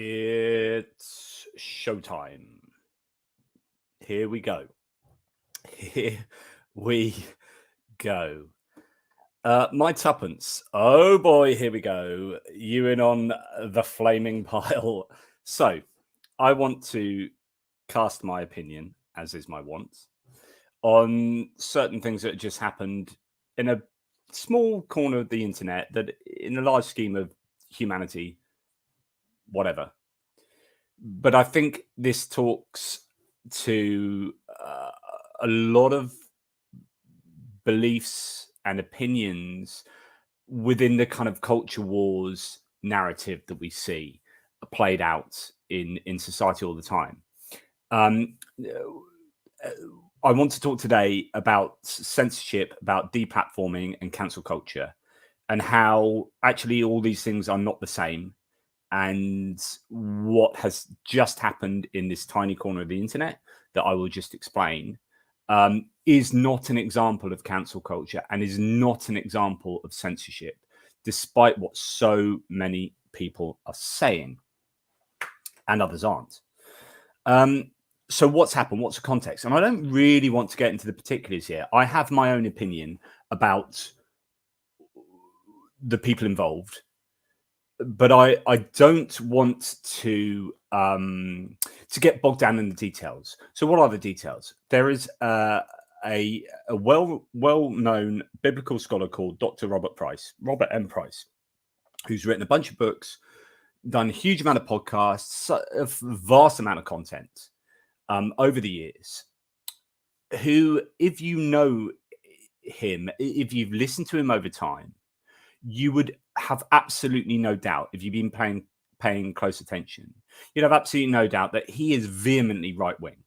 It's showtime. Here we go. Here we go. My tuppence. Oh boy, here we go. You in on the flaming pile. So, I want to cast my opinion, as is my wont, on certain things that just happened in a small corner of the internet that, in the large scheme of humanity, whatever. But I think this talks to a lot of beliefs and opinions within the kind of culture wars narrative that we see played out in society all the time. I want to talk today about censorship, about deplatforming and cancel culture, and how actually all these things are not the same. And what has just happened in this tiny corner of the internet that I will just explain is not an example of cancel culture and is not an example of censorship, despite what so many people are saying and others aren't. So what's happened? What's the context? And I don't really want to get into the particulars here. I have my own opinion about the people involved, but I don't want to get bogged down in the details. So what are the details? There is a well-known biblical scholar called Dr. Robert M. Price, who's written a bunch of books, done a huge amount of podcasts, a vast amount of content over the years, who, if you know him, if you've listened to him over time, you would have absolutely no doubt, if you've been paying close attention, you'd have absolutely no doubt that he is vehemently right-wing.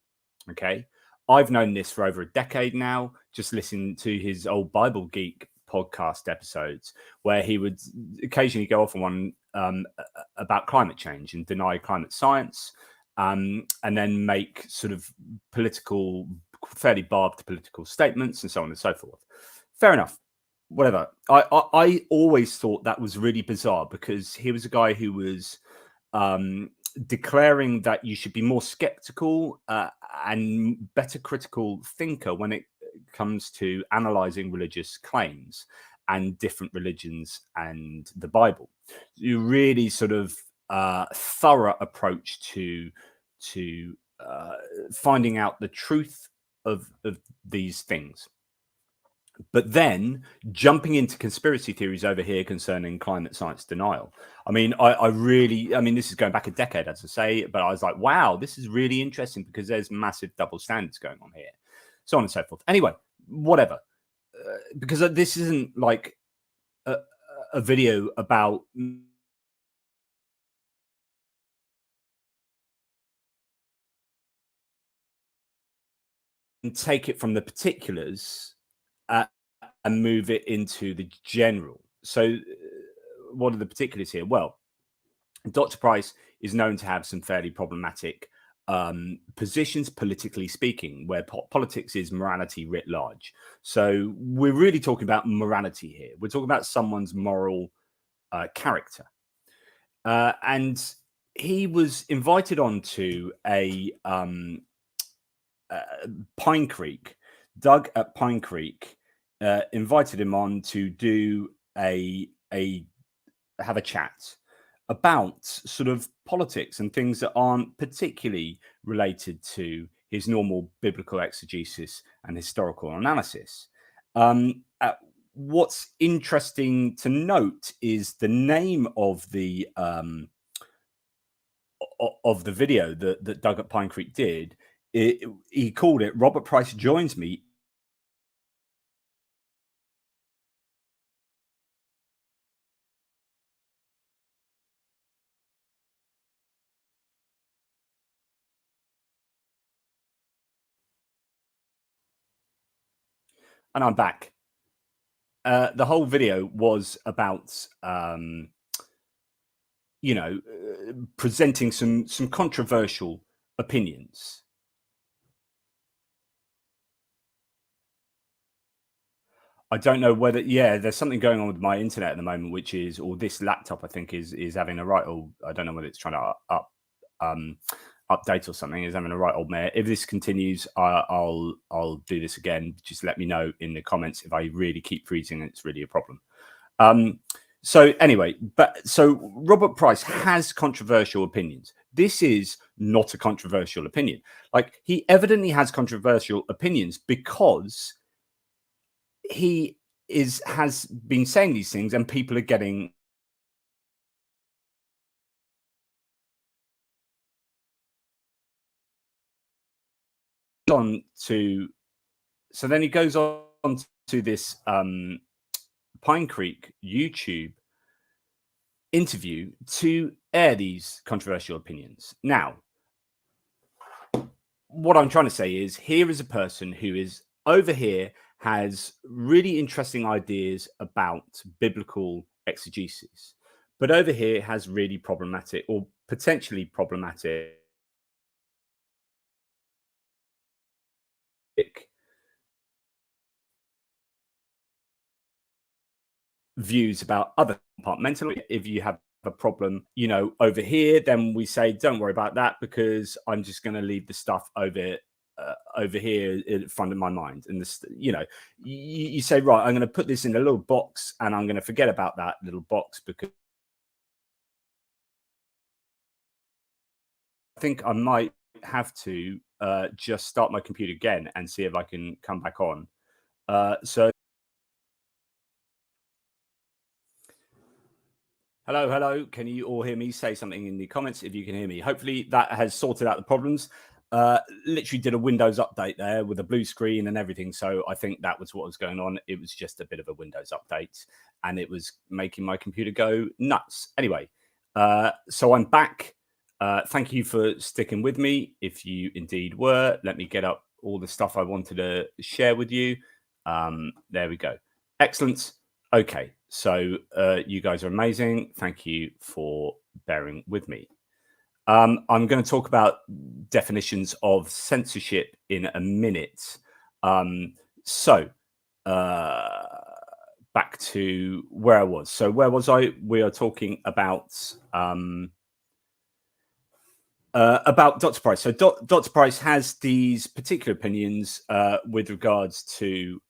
Okay, I've known this for over a decade now, just listening to his old Bible Geek podcast episodes, where he would occasionally go off on one about climate change and deny climate science, and then make sort of fairly barbed political statements and so on and so forth. Fair enough. Whatever. I always thought that was really bizarre, because he was a guy who was declaring that you should be more skeptical and better critical thinker when it comes to analyzing religious claims and different religions and the Bible. You really sort of thorough approach to finding out the truth of these things. But then jumping into conspiracy theories over here concerning climate science denial. I mean, I mean, this is going back a decade, as I say, but I was like, wow, this is really interesting, because there's massive double standards going on here, so on and so forth. Anyway, whatever, because this isn't like a video about take it from the particulars and move it into the general. So what are the particulars here? Well, Dr. Price is known to have some fairly problematic positions, politically speaking, where politics is morality writ large. So we're really talking about morality here. We're talking about someone's moral character. And he was invited onto a Pine Creek. Doug at Pine Creek invited him on to do have a chat about sort of politics and things that aren't particularly related to his normal biblical exegesis and historical analysis. What's interesting to note is the name of the video that Doug at Pine Creek did. He called it "Robert Price Joins Me." And I'm back. The whole video was about, presenting some controversial opinions. I don't know whether, yeah, there's something going on with my internet at the moment, which is, or this laptop, I think is having a right old, I don't know whether it's trying to update or something, is having a right old mare. If this continues, I'll do this again. Just let me know in the comments if I really keep freezing and it's really a problem. So anyway, so Robert Price has controversial opinions. This is not a controversial opinion. Like, he evidently has controversial opinions because he has been saying these things and people are getting on to. So then he goes on to this Pine Creek YouTube interview to air these controversial opinions. Now, what I'm trying to say is, here is a person who is over here, has really interesting ideas about biblical exegesis, but over here has really problematic or potentially problematic views about other compartmental. If you have a problem, you know, over here, then we say, don't worry about that, because I'm just going to leave the stuff over here in front of my mind. And this, you know, you say, right, I'm going to put this in a little box and I'm going to forget about that little box, because I think I might have to just start my computer again and see if I can come back on. So hello. Can you all hear me? Say something in the comments if you can hear me. Hopefully that has sorted out the problems. Literally did a Windows update there with a blue screen and everything. So I think that was what was going on. It was just a bit of a Windows update and it was making my computer go nuts. Anyway, so I'm back. Thank you for sticking with me. If you indeed were, let me get up all the stuff I wanted to share with you. There we go. Excellent. Okay, so you guys are amazing. Thank you for bearing with me. I'm going to talk about definitions of censorship in a minute. So back to where I was. So where was I? We are talking about Dr. Price. So Dr. Price has these particular opinions with regards to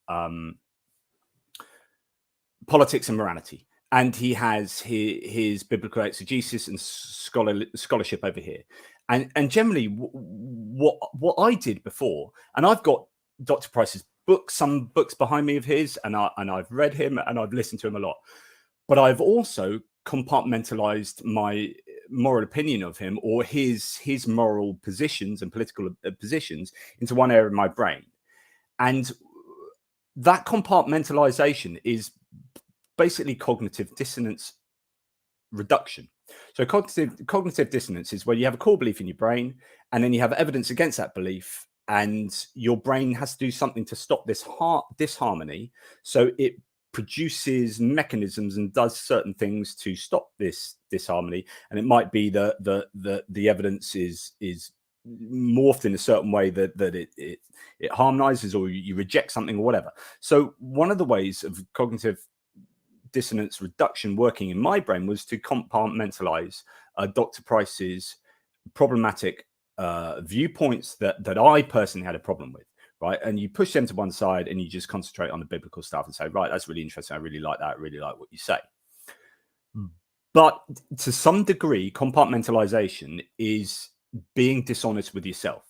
politics and morality, and he has his biblical exegesis and scholarship over here. And generally, what I did before, and I've got Dr. Price's books, some books behind me of his, and I've read him and I've listened to him a lot, but I've also compartmentalized my moral opinion of him, or his moral positions and political positions, into one area of my brain. And that compartmentalization is basically cognitive dissonance reduction. So cognitive dissonance is where you have a core belief in your brain, and then you have evidence against that belief, and your brain has to do something to stop this disharmony. So it produces mechanisms and does certain things to stop this disharmony. And it might be that the evidence is morphed in a certain way that it harmonizes, or you reject something or whatever. So one of the ways of cognitive dissonance reduction working in my brain was to compartmentalize Dr. Price's problematic viewpoints that I personally had a problem with, right? And you push them to one side and you just concentrate on the biblical stuff and say, right, that's really interesting. I really like that. I really like what you say. But to some degree, compartmentalization is being dishonest with yourself.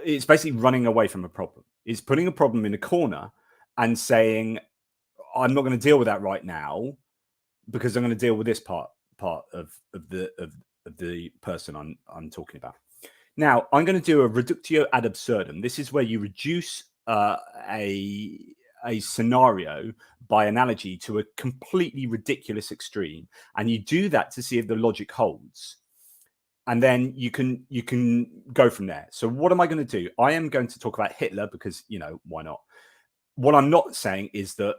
It's basically running away from a problem. It's putting a problem in a corner and saying, I'm not going to deal with that right now, because I'm going to deal with this part of the person I'm talking about. Now, I'm going to do a reductio ad absurdum. This is where you reduce a scenario by analogy to a completely ridiculous extreme, and you do that to see if the logic holds. And then you can go from there. So what am I going to do? I am going to talk about Hitler because, you know, why not? What I'm not saying is that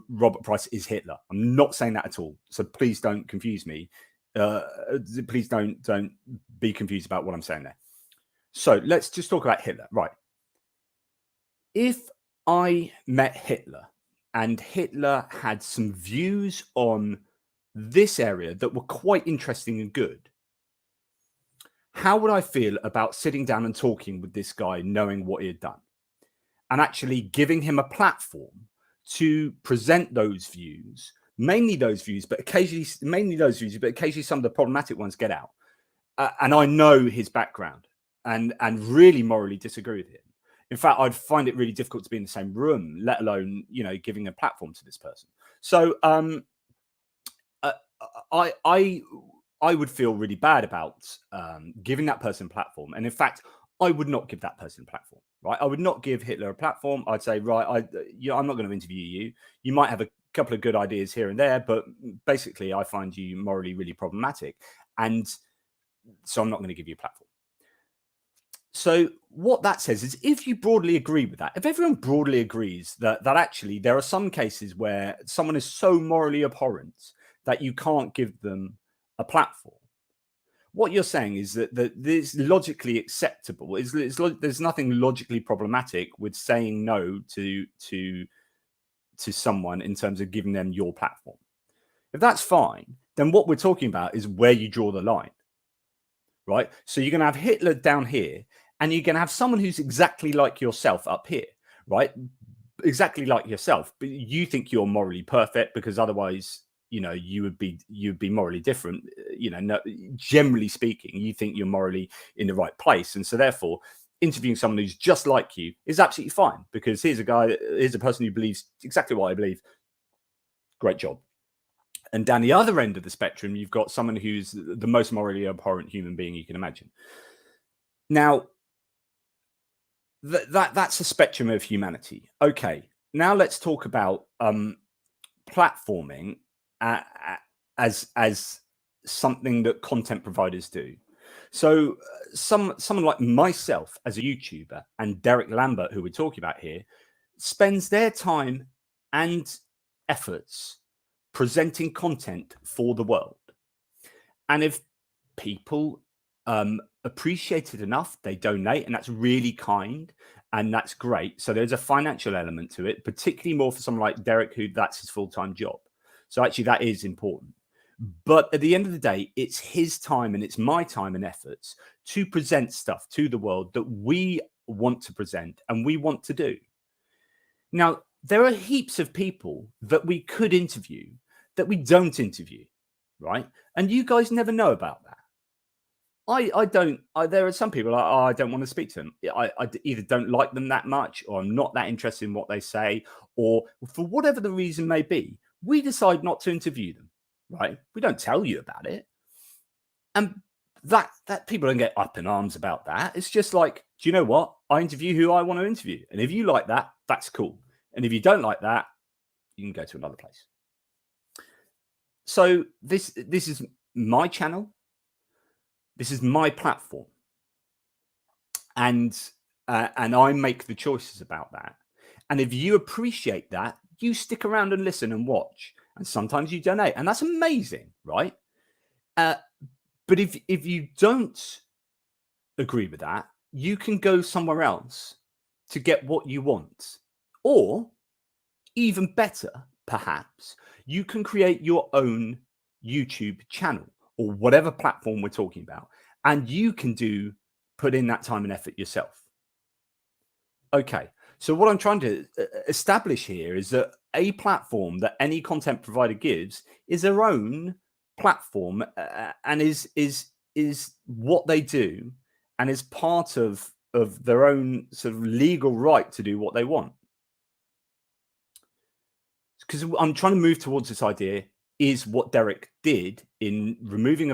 Robert Price is Hitler. I'm not saying that at all. So please don't confuse me. Please don't be confused about what I'm saying there. So let's just talk about Hitler. Right. If I met Hitler and Hitler had some views on this area that were quite interesting and good, how would I feel about sitting down and talking with this guy, knowing what he had done, and actually giving him a platform to present those views, mainly those views, but occasionally some of the problematic ones get out. And I know his background and really morally disagree with him. In fact, I'd find it really difficult to be in the same room, let alone, giving a platform to this person. So I would feel really bad about giving that person a platform. And in fact, I would not give that person a platform, right? I would not give Hitler a platform. I'd say, right, I'm not going to interview you. You might have a couple of good ideas here and there, but basically I find you morally really problematic. And so I'm not going to give you a platform. So what that says is, if you broadly agree with that, if everyone broadly agrees that actually there are some cases where someone is so morally abhorrent that you can't give them a platform, what you're saying is that this logically acceptable. There's nothing logically problematic with saying no to someone in terms of giving them your platform. If that's fine, then what we're talking about is where you draw the line, right? So you're going to have Hitler down here, and you're going to have someone who's exactly like yourself up here, right? Exactly like yourself, but you think you're morally perfect because otherwise, you'd be morally different. No, generally speaking, you think you're morally in the right place, and so therefore, interviewing someone who's just like you is absolutely fine, because here's a person who believes exactly what I believe. Great job. And down the other end of the spectrum, you've got someone who's the most morally abhorrent human being you can imagine. Now, that's a spectrum of humanity. Okay, now let's talk about platforming as something that content providers do. So someone like myself as a YouTuber, and Derek Lambert, who we're talking about here, spends their time and efforts presenting content for the world. And if people appreciate it enough, they donate, and that's really kind, and that's great. So there's a financial element to it, particularly more for someone like Derek, who that's his full-time job. So actually that is important. But at the end of the day, it's his time and it's my time and efforts to present stuff to the world that we want to present and we want to do. Now, there are heaps of people that we could interview that we don't interview, right? And you guys never know about that. There are some people I don't want to speak to them. I either don't like them that much, or I'm not that interested in what they say, or for whatever the reason may be, we decide not to interview them, right? We don't tell you about it. And that people don't get up in arms about that. It's just like, do you know what? I interview who I want to interview. And if you like that, that's cool. And if you don't like that, you can go to another place. So this is my channel. This is my platform, and I make the choices about that. And if you appreciate that, you stick around and listen and watch, and sometimes you donate, and that's amazing, right? But if you don't agree with that, you can go somewhere else to get what you want, or even better, perhaps, you can create your own YouTube channel, or whatever platform we're talking about, and you can put in that time and effort yourself. Okay, so what I'm trying to establish here is that a platform that any content provider gives is their own platform, and is what they do, and is part of their own sort of legal right to do what they want. Because I'm trying to move towards this idea is what Derek did in removing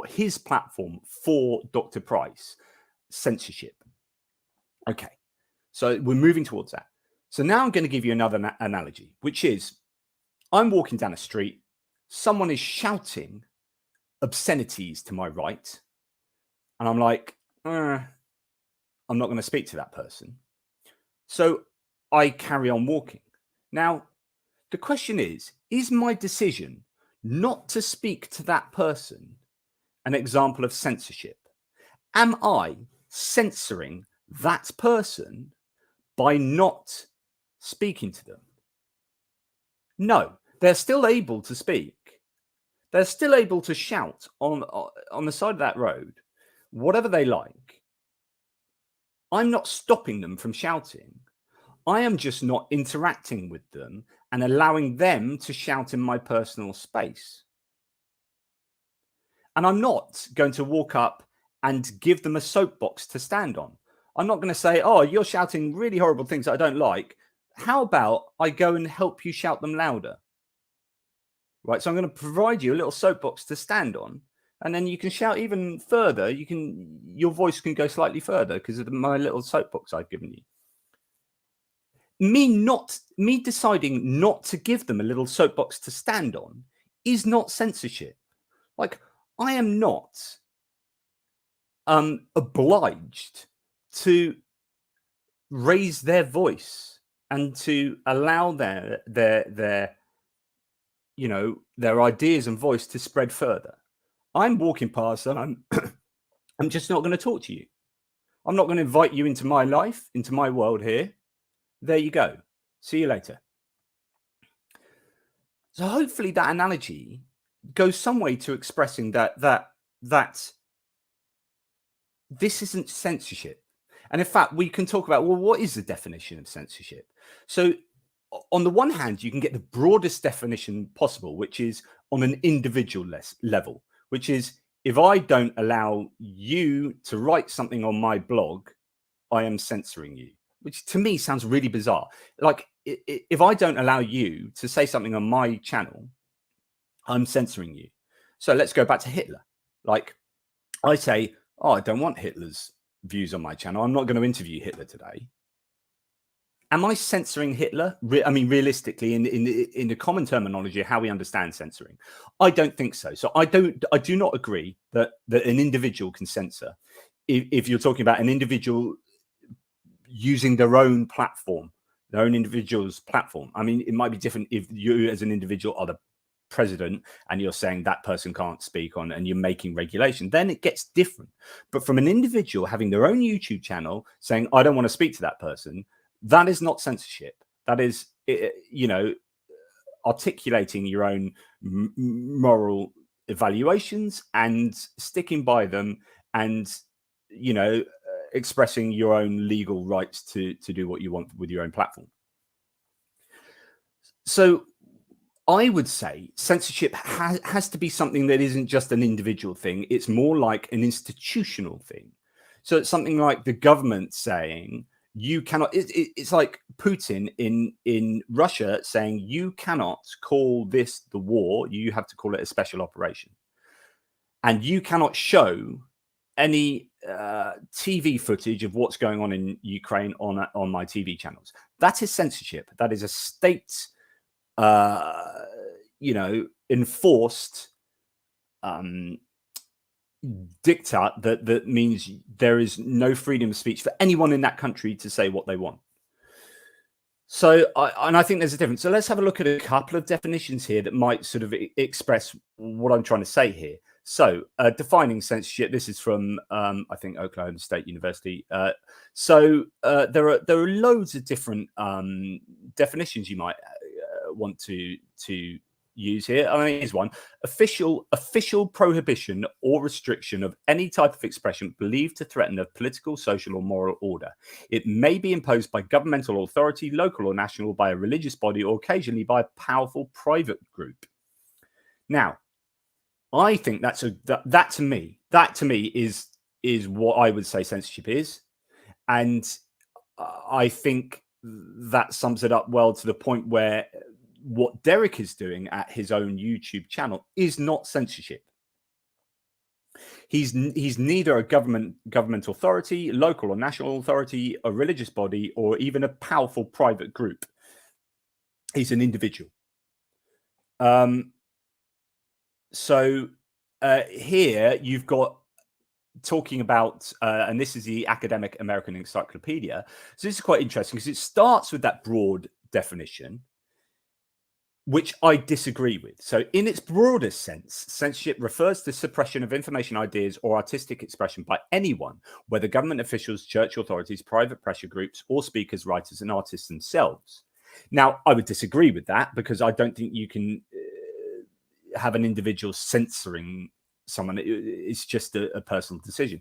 his platform for Dr. Price, censorship. Okay, so we're moving towards that. So now I'm going to give you another analogy, which is I'm walking down a street, someone is shouting obscenities to my right, and I'm like, I'm not going to speak to that person. So I carry on walking. Now, the question is my decision not to speak to that person an example of censorship? Am I censoring that person by not speaking to them? No, they're still able to speak. They're still able to shout on the side of that road, whatever they like. I'm not stopping them from shouting. I am just not interacting with them and allowing them to shout in my personal space. And I'm not going to walk up and give them a soapbox to stand on. I'm not going to say, oh, you're shouting really horrible things that I don't like. How about I go and help you shout them louder? Right. So I'm going to provide you a little soapbox to stand on, and then you can shout even further. Your voice can go slightly further because of my little soapbox I've given you. Me deciding not to give them a little soapbox to stand on is not censorship. Like, I am not obliged to raise their voice and to allow their ideas and voice to spread further. I'm walking past and I'm just not going to talk to you. I'm not going to invite you into my life, into my world here. There you go. See you later. So hopefully that analogy goes some way to expressing that this isn't censorship. And in fact, we can talk about, well, what is the definition of censorship? So on the one hand, you can get the broadest definition possible, which is on an individual level, which is if I don't allow you to write something on my blog, I am censoring you, which to me sounds really bizarre. Like, if I don't allow you to say something on my channel, I'm censoring you. So let's go back to Hitler. Like, I say, oh, I don't want Hitler's views on my channel. I'm not going to interview Hitler today. Am I censoring Hitler? I mean, realistically, in the common terminology of how we understand censoring, I don't think so. So I do not agree that an individual can censor. If you're talking about an individual using their own platform, their own individual's platform. I mean, it might be different if you as an individual are the president and you're saying that person can't speak on and you're making regulation, then it gets different. But from an individual having their own YouTube channel saying, I don't want to speak to that person, that is not censorship. That is, articulating your own moral evaluations and sticking by them and, expressing your own legal rights to do what you want with your own platform. So I would say censorship has to be something that isn't just an individual thing. It's more like an institutional thing. So it's something like the government saying you cannot. It's like Putin in Russia saying you cannot call this the war. You have to call it a special operation, and you cannot show any TV footage of what's going on in Ukraine on my TV channels. That is censorship. That is a state, enforced diktat that means there is no freedom of speech for anyone in that country to say what they want. So, I think there's a difference. So let's have a look at a couple of definitions here that might sort of express what I'm trying to say here. So, defining censorship. This is from I think Oklahoma State University. So there are loads of different definitions you might want to use here. I mean, here's one: official prohibition or restriction of any type of expression believed to threaten a political, social, or moral order. It may be imposed by governmental authority, local or national, by a religious body, or occasionally by a powerful private group. Now, I think that to me is what I would say censorship is, and I think that sums it up well to the point where what Derek is doing at his own YouTube channel is not censorship. He's neither a government authority, local or national authority, a religious body, or even a powerful private group. He's an individual. So here you've got talking about, and this is the Academic American Encyclopedia. So this is quite interesting because it starts with that broad definition, which I disagree with. So in its broadest sense, censorship refers to suppression of information, ideas, or artistic expression by anyone, whether government officials, church authorities, private pressure groups, or speakers, writers, and artists themselves. Now, I would disagree with that, because I don't think you can have an individual censoring someone. It's just a personal decision.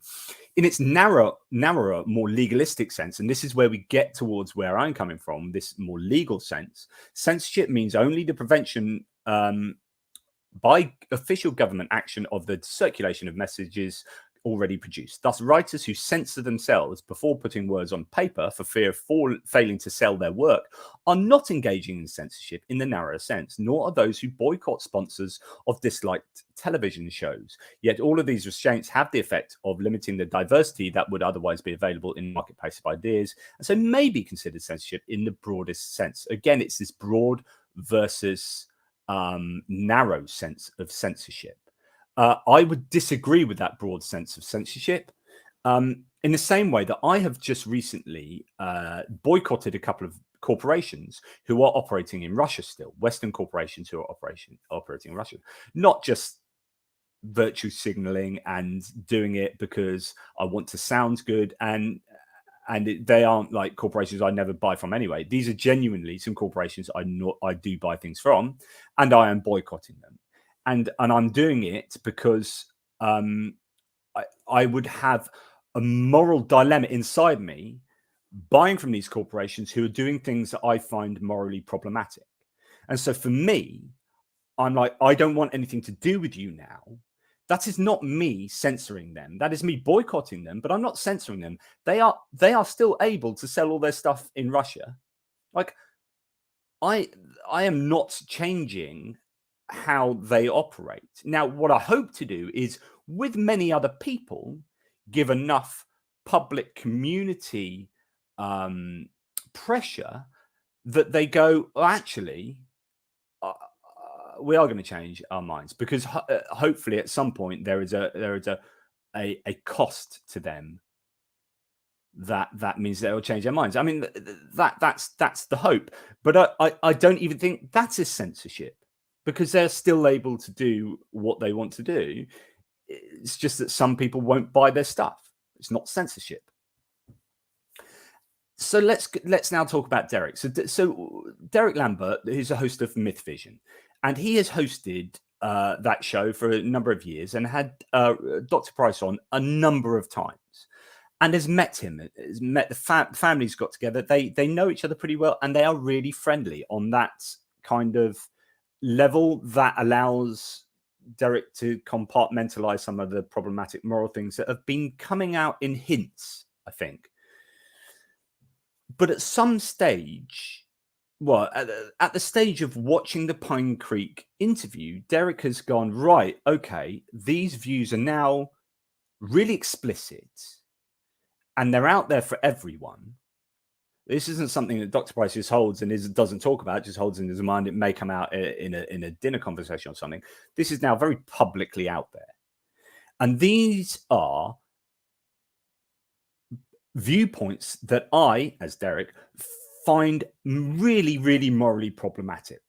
In its narrower, more legalistic sense, and this is where we get towards where I'm coming from, this more legal sense, censorship means only the prevention by official government action of the circulation of messages already produced. Thus, writers who censor themselves before putting words on paper for fear of failing to sell their work are not engaging in censorship in the narrower sense, nor are those who boycott sponsors of disliked television shows. Yet all of these restraints have the effect of limiting the diversity that would otherwise be available in the marketplace of ideas, and so may be considered censorship in the broadest sense. Again, it's this broad versus narrow sense of censorship. I would disagree with that broad sense of censorship, in the same way that I have just recently boycotted a couple of corporations who are operating in Russia still, Western corporations who are operating in Russia, not just virtue signaling and doing it because I want to sound good, and they aren't like corporations I never buy from anyway. These are genuinely some corporations I do buy things from, and I am boycotting them. And I'm doing it because I would have a moral dilemma inside me buying from these corporations who are doing things that I find morally problematic. And so for me, I'm like, I don't want anything to do with you now. That is not me censoring them. That is me boycotting them, but I'm not censoring them. They are still able to sell all their stuff in Russia. Like, I am not changing how they operate. Now, what I hope to do is, with many other people, give enough public community pressure that they go, well, actually, we are going to change our minds, because hopefully at some point there is a cost to them that means they'll change their minds. I mean, that's the hope, but I don't even think that is censorship, because they're still able to do what they want to do. It's just that some people won't buy their stuff. It's not censorship. So let's now talk about Derek. So Derek Lambert is a host of Myth Vision, and he has hosted that show for a number of years and had Dr. Price on a number of times, and has met him. Has met the families got together. They know each other pretty well, and they are really friendly on that kind of level that allows Derek to compartmentalize some of the problematic moral things that have been coming out in hints, I think. But at some stage, well, at the stage of watching the Pine Creek interview, Derek has gone, right, okay, these views are now really explicit and they're out there for everyone. This isn't something that Dr. Price just holds and doesn't talk about, just holds in his mind. It may come out in a dinner conversation or something. This is now very publicly out there. And these are viewpoints that I, as Derek, find really, really morally problematic.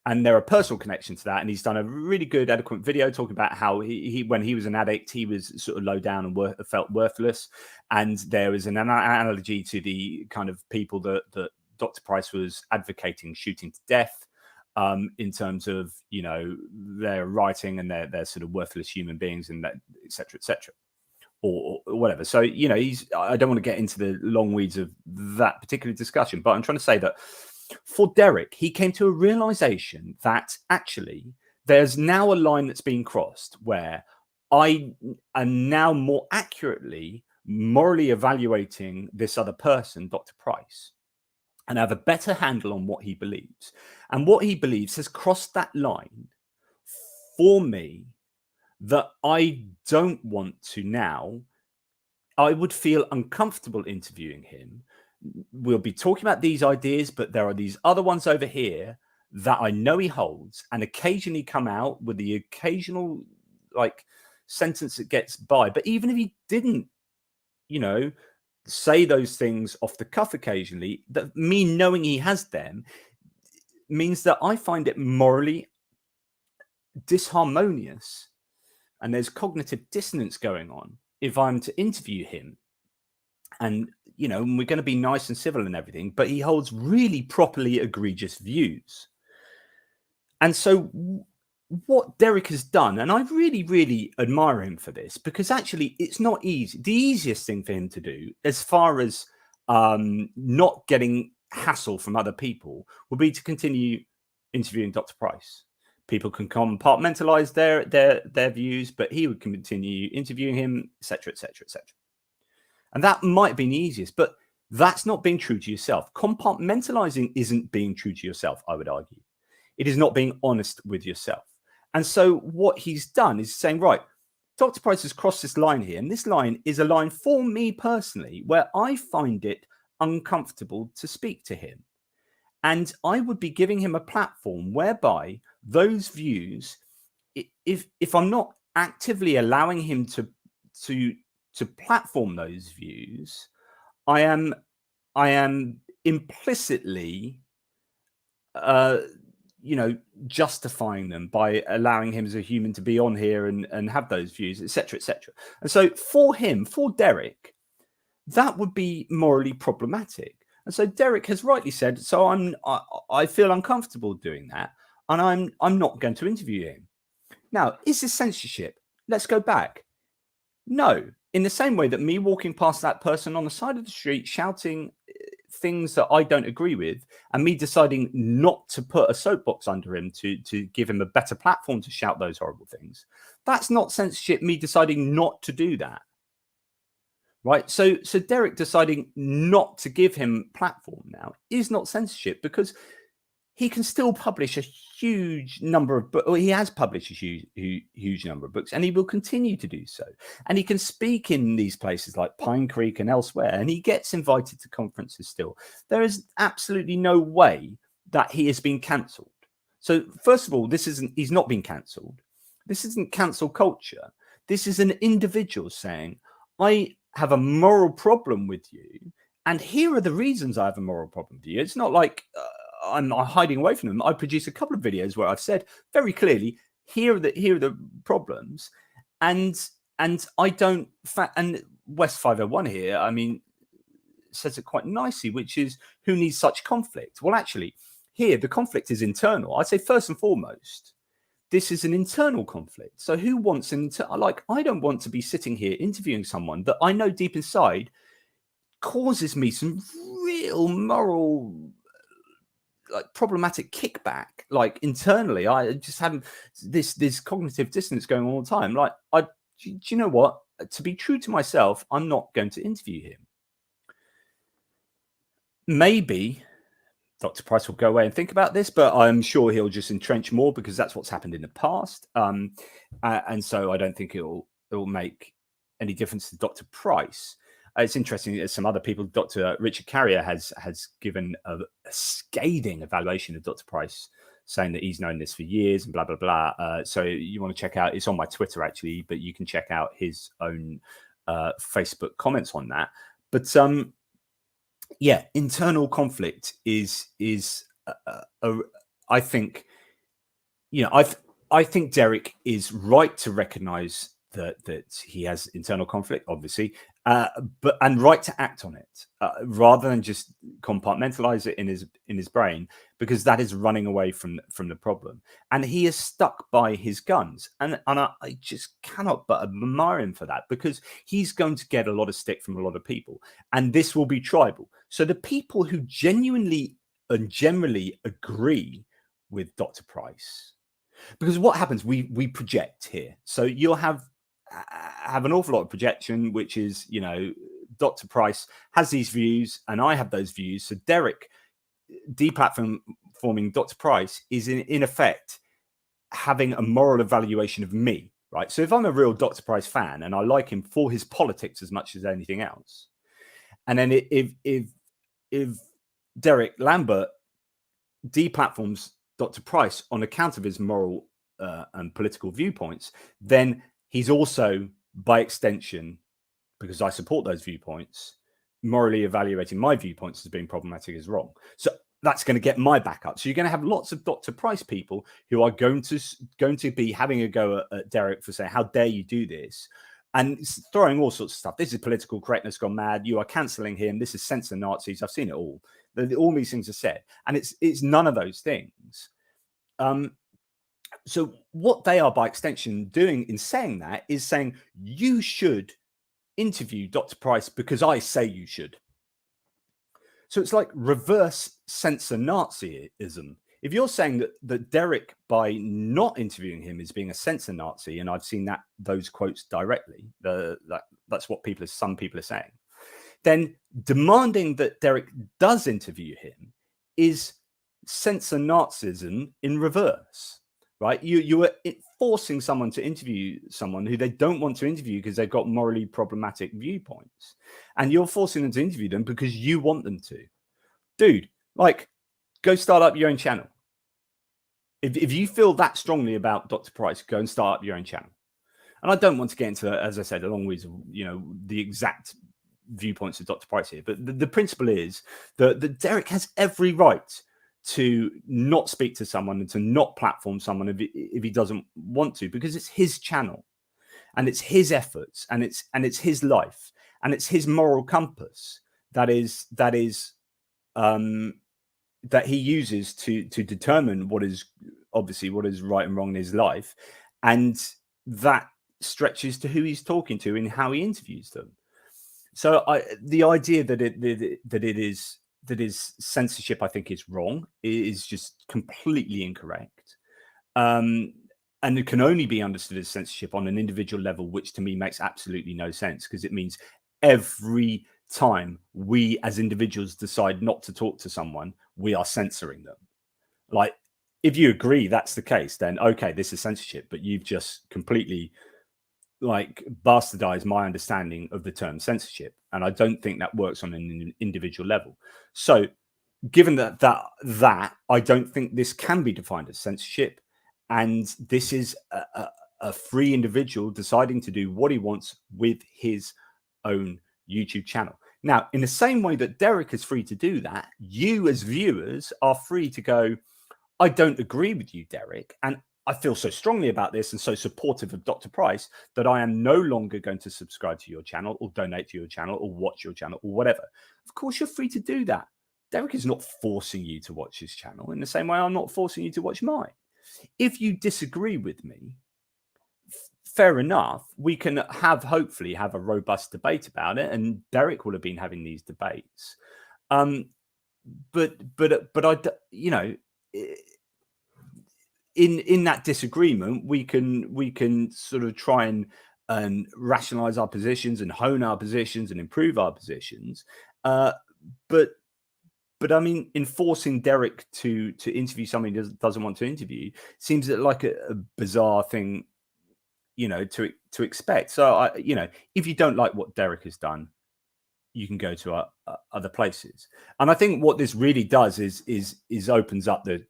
And there are personal connections to that. And he's done a really good, eloquent video talking about how he when he was an addict, he was sort of low down and felt worthless. And there is an analogy to the kind of people that Dr. Price was advocating shooting to death, in terms of, you know, their writing and they're sort of worthless human beings, and that, et cetera, or whatever. So, you know, I don't want to get into the long weeds of that particular discussion, but I'm trying to say that for Derek, he came to a realization that actually there's now a line that's been crossed where I am now more accurately morally evaluating this other person, Dr. Price, and have a better handle on what he believes. And what he believes has crossed that line for me that I don't want to now. I would feel uncomfortable interviewing him. We'll be talking about these ideas, but there are these other ones over here that I know he holds, and occasionally come out with the occasional like sentence that gets by. But even if he didn't, you know, say those things off the cuff occasionally, that me knowing he has them means that I find it morally disharmonious, and there's cognitive dissonance going on if I'm to interview him. and we're going to be nice and civil and everything, but he holds really properly egregious views. And so what Derek has done, and I really, really admire him for this, because actually it's not easy. The easiest thing for him to do, as far as not getting hassle from other people, will be to continue interviewing Dr. Price. People can compartmentalize their views, but he would continue interviewing him, etc., etc., etc. And that might have been the easiest, but that's not being true to yourself. Compartmentalizing isn't being true to yourself, I would argue. It is not being honest with yourself. And so what he's done is saying, right, Dr. Price has crossed this line here, and this line is a line for me personally where I find it uncomfortable to speak to him. And I would be giving him a platform whereby those views, if I'm not actively allowing him to platform those views, I am implicitly justifying them by allowing him as a human to be on here and have those views, etc., etc. And so for him, for Derek, that would be morally problematic. And so Derek has rightly said, so I feel uncomfortable doing that, and I'm not going to interview him. Now, is this censorship? Let's go back. No, in the same way that me walking past that person on the side of the street shouting things that I don't agree with, and me deciding not to put a soapbox under him to give him a better platform to shout those horrible things, that's not censorship, me deciding not to do that. Right? So Derek deciding not to give him platform now is not censorship, because he can still publish a huge number of books. He has published a huge number of books, and he will continue to do so. And he can speak in these places like Pine Creek and elsewhere, and he gets invited to conferences still. There is absolutely no way that he has been cancelled. So first of all, he's not been cancelled. This isn't cancel culture. This is an individual saying, I have a moral problem with you, and here are the reasons I have a moral problem with you. It's not like I'm hiding away from them. I produce a couple of videos where I've said very clearly, here are the problems, and I don't. And West 501 here, I mean, says it quite nicely, which is, who needs such conflict? Well, actually, here the conflict is internal. I'd say first and foremost, this is an internal conflict. So who wants I don't want to be sitting here interviewing someone that I know deep inside causes me some real moral, like, problematic kickback. Like, internally, I just have this cognitive dissonance going on all the time. Like, do you know what? To be true to myself, I'm not going to interview him. Maybe Dr. Price will go away and think about this, but I'm sure he'll just entrench more, because that's what's happened in the past. And so I don't think it will make any difference to Dr. Price. It's interesting that some other people, Dr. Richard Carrier has given a scathing evaluation of Dr. Price, saying that he's known this for years and blah, blah, blah. So you want to check out, it's on my Twitter actually, but you can check out his own Facebook comments on that. But yeah, internal conflict is I think, I think Derek is right to recognize that he has internal conflict, obviously, and right to act on it, rather than just compartmentalize it in his brain, because that is running away from the problem. And he is stuck by his guns, and I just cannot but admire him for that, because he's going to get a lot of stick from a lot of people, and this will be tribal. So the people who genuinely and generally agree with Dr. Price, because what happens, we project here. So you'll have an awful lot of projection, which is, Dr. Price has these views and I have those views. So Derek deplatforming Dr. Price is in effect having a moral evaluation of me, right? So if I'm a real Dr. Price fan and I like him for his politics as much as anything else, and then if Derek Lambert deplatforms Dr. Price on account of his moral and political viewpoints, then he's also, by extension, because I support those viewpoints, morally evaluating my viewpoints as being problematic as wrong. So that's going to get my back up. So you're going to have lots of Dr. Price people who are going to be having a go at Derek for saying, how dare you do this? and throwing all sorts of stuff. This is political correctness gone mad. You are cancelling him. This is censor Nazis. I've seen it all. All these things are said, and it's none of those things. So what they are, by extension, doing in saying that is saying you should interview Dr. Price because I say you should. So it's like reverse censor Nazism. If you're saying that Derek, by not interviewing him, is being a censor Nazi, and I've seen those quotes directly, that's what some people are saying, then demanding that Derek does interview him is censor Nazism in reverse, right? You are forcing someone to interview someone who they don't want to interview because they've got morally problematic viewpoints, and you're forcing them to interview them because you want them to. Dude, like, go start up your own channel. If you feel that strongly about Dr. Price, go and start up your own channel. And I don't want to get into, as I said, a long ways of, the exact viewpoints of Dr. Price here, but the principle is that Derek has every right to not speak to someone and to not platform someone if he doesn't want to, because it's his channel and it's his efforts and it's his life and it's his moral compass that he uses to determine what is right and wrong in his life, and that stretches to who he's talking to and how he interviews them. So the idea that it is censorship, I think, is wrong. It is just completely incorrect, and it can only be understood as censorship on an individual level, which to me makes absolutely no sense, because it means every time we as individuals decide not to talk to someone, we are censoring them. Like, if you agree that's the case, then okay, this is censorship, but you've just completely bastardized my understanding of the term censorship, and I don't think that works on an individual level. So given that I don't think this can be defined as censorship, and this is a free individual deciding to do what he wants with his own YouTube channel. Now, in the same way that Derek is free to do that, you as viewers are free to go, I don't agree with you, Derek, and I feel so strongly about this and so supportive of Dr. Price that I am no longer going to subscribe to your channel or donate to your channel or watch your channel or whatever. Of course, you're free to do that. Derek is not forcing you to watch his channel in the same way I'm not forcing you to watch mine. If you disagree with me, fair enough. We can hopefully have a robust debate about it, and Derek will have been having these debates. But I, in that disagreement, we can sort of try and rationalize our positions and hone our positions and improve our positions. But I mean, enforcing Derek to interview somebody he doesn't want to interview seems like a bizarre thing, to expect. So if you don't like what Derek has done, you can go to other places. And I think what this really does is opens up the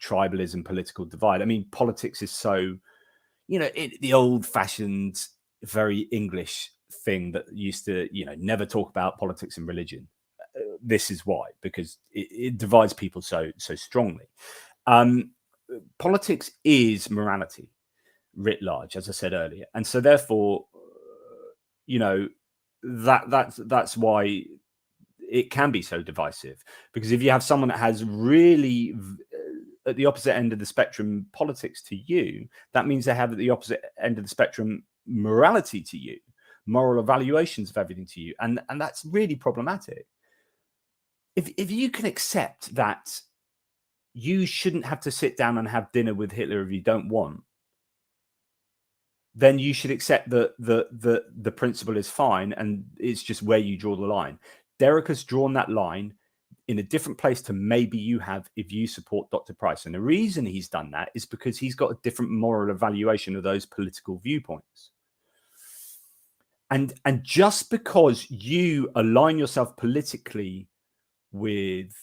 tribalism, political divide. I mean, politics is so, the old-fashioned, very English thing that used to, never talk about politics and religion. This is why, because it divides people so strongly. Politics is morality writ large, as I said earlier, and so therefore, that's why it can be so divisive. Because if you have someone that has really at the opposite end of the spectrum politics to you, that means they have at the opposite end of the spectrum morality to you, moral evaluations of everything to you, and that's really problematic. If you can accept that you shouldn't have to sit down and have dinner with Hitler if you don't want, then you should accept that the principle is fine, and it's just where you draw the line. Derek has drawn that line in a different place to maybe you have if you support Dr. Price. And the reason he's done that is because he's got a different moral evaluation of those political viewpoints. And just because you align yourself politically with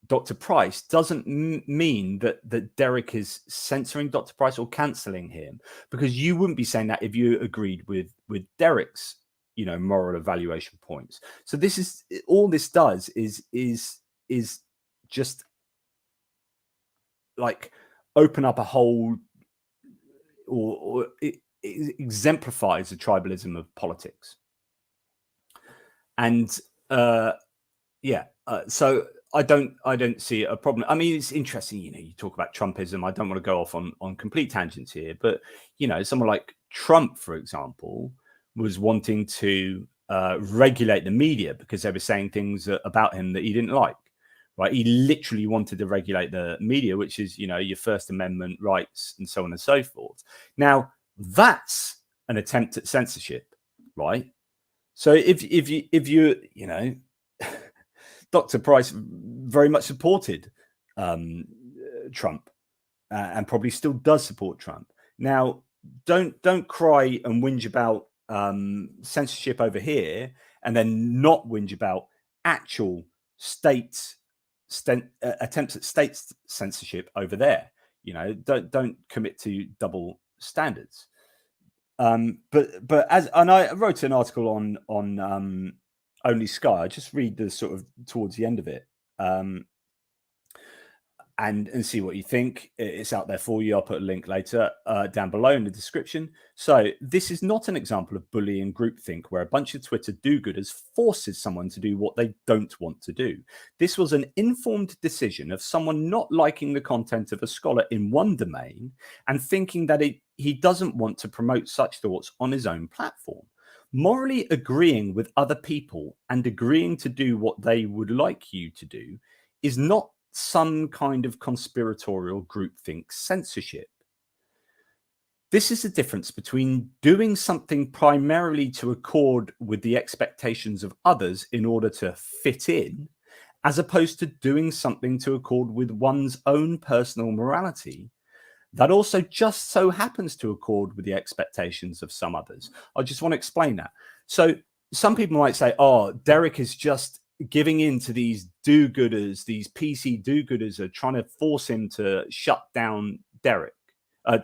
Dr. Price doesn't mean that Derek is censoring Dr. Price or cancelling him, because you wouldn't be saying that if you agreed with Derek's moral evaluation points. So this is all this does is just like open up a whole, or exemplifies the tribalism of politics. And so I don't see a problem. I mean, it's interesting, you talk about Trumpism. I don't want to go off on complete tangents here, but someone like Trump, for example, was wanting to regulate the media because they were saying things about him that he didn't like. Right? He literally wanted to regulate the media, which is your First Amendment rights and so on and so forth. Now that's an attempt at censorship, right? So if you Dr. Price very much supported Trump and probably still does support Trump. Now, don't cry and whinge about censorship over here and then not whinge about actual attempts at state censorship over there. Don't commit to double standards. But I wrote an article on Only Sky. I just read the sort of towards the end of it, and see what you think. It's out there for you. I'll put a link later down below in the description. So this is not an example of bullying groupthink where a bunch of Twitter do-gooders forces someone to do what they don't want to do. This was an informed decision of someone not liking the content of a scholar in one domain and thinking that he doesn't want to promote such thoughts on his own platform. Morally agreeing with other people and agreeing to do what they would like you to do is not some kind of conspiratorial groupthink censorship. This is the difference between doing something primarily to accord with the expectations of others in order to fit in, as opposed to doing something to accord with one's own personal morality that also just so happens to accord with the expectations of some others. I just want to explain that. So some people might say, oh, Derek is just giving in to these do-gooders, these PC do-gooders are trying to force him to shut down Derek,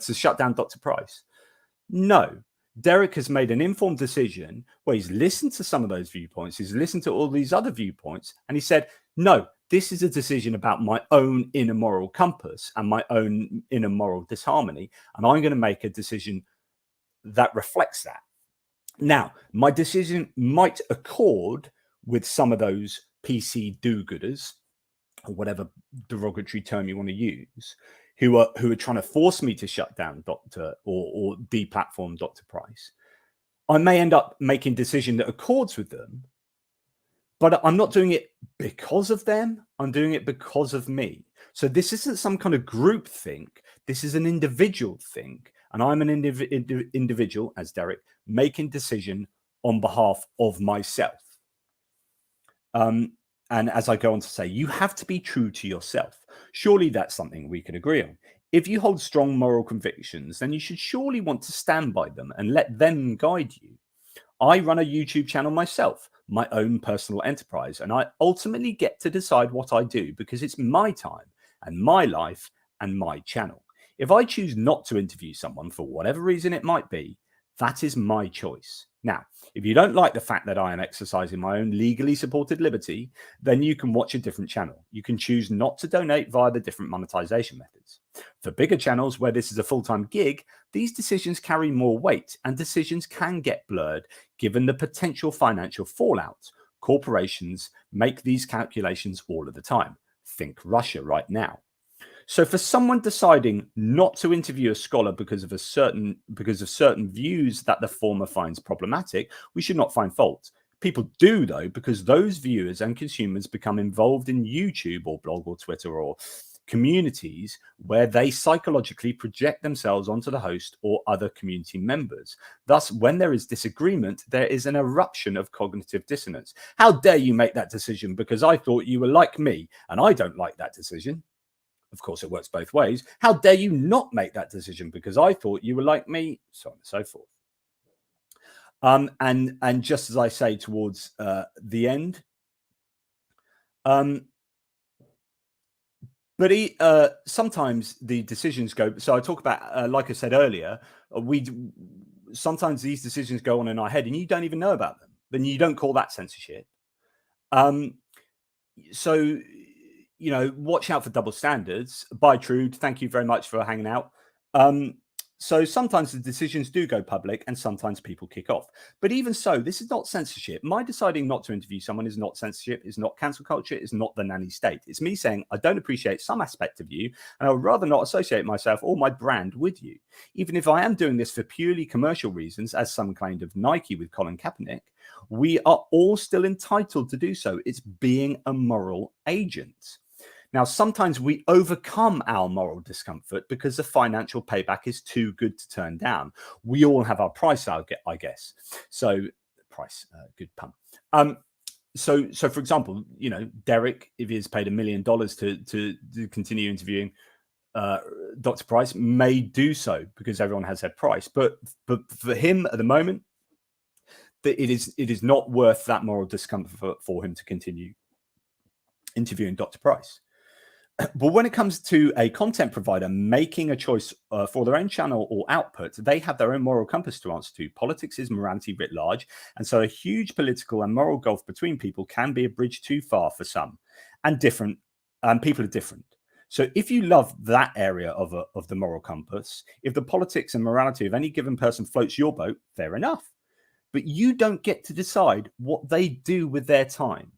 to shut down Dr. Price. No, Derek has made an informed decision where he's listened to some of those viewpoints, he's listened to all these other viewpoints, and he said, no, this is a decision about my own inner moral compass and my own inner moral disharmony, and I'm going to make a decision that reflects that. Now, my decision might accord with some of those PC do-gooders, or whatever derogatory term you want to use, who are trying to force me to shut down Dr. or deplatform Dr. Price. I may end up making a decision that accords with them, but I'm not doing it because of them. I'm doing it because of me. So this isn't some kind of group think. This is an individual think. And I'm an individual, as Derek, making decision on behalf of myself. And as I go on to say, you have to be true to yourself. Surely that's something we can agree on. If you hold strong moral convictions, then you should surely want to stand by them and let them guide you. I run a YouTube channel myself, my own personal enterprise, and I ultimately get to decide what I do because it's my time and my life and my channel. If I choose not to interview someone for whatever reason it might be, that is my choice. Now, if you don't like the fact that I am exercising my own legally supported liberty, then you can watch a different channel. You can choose not to donate via the different monetization methods. For bigger channels where this is a full-time gig, these decisions carry more weight and decisions can get blurred given the potential financial fallout. Corporations make these calculations all of the time. Think Russia right now. So for someone deciding not to interview a scholar because of certain views that the former finds problematic, we should not find fault. People do, though, because those viewers and consumers become involved in YouTube or blog or Twitter or communities where they psychologically project themselves onto the host or other community members. Thus, when there is disagreement, there is an eruption of cognitive dissonance. How dare you make that decision because I thought you were like me and I don't like that decision? Of course, it works both ways. How dare you not make that decision because I thought you were like me, so on and so forth. And just as I say towards the end, but sometimes the decisions go. So I talk about, like I said earlier, sometimes these decisions go on in our head, and you don't even know about them. Then you don't call that censorship. So. Watch out for double standards. Bye, Trude. Thank you very much for hanging out. So sometimes the decisions do go public and sometimes people kick off. But even so, this is not censorship. My deciding not to interview someone is not censorship, is not cancel culture, is not the nanny state. It's me saying, I don't appreciate some aspect of you and I would rather not associate myself or my brand with you. Even if I am doing this for purely commercial reasons, as some claimed of Nike with Colin Kaepernick, we are all still entitled to do so. It's being a moral agent. Now, sometimes we overcome our moral discomfort because the financial payback is too good to turn down. We all have our price, I guess. So, price, good pun. So for example, you know, Derek, if he is paid $1 million to continue interviewing Dr. Price, may do so because everyone has their price. But for him at the moment, it is not worth that moral discomfort for him to continue interviewing Dr. Price. But when it comes to a content provider making a choice for their own channel or output, they have their own moral compass to answer to. Politics is morality writ large. And so a huge political and moral gulf between people can be a bridge too far for some. And people are different. So if you love that area of the moral compass, if the politics and morality of any given person floats your boat, fair enough. But you don't get to decide what they do with their time.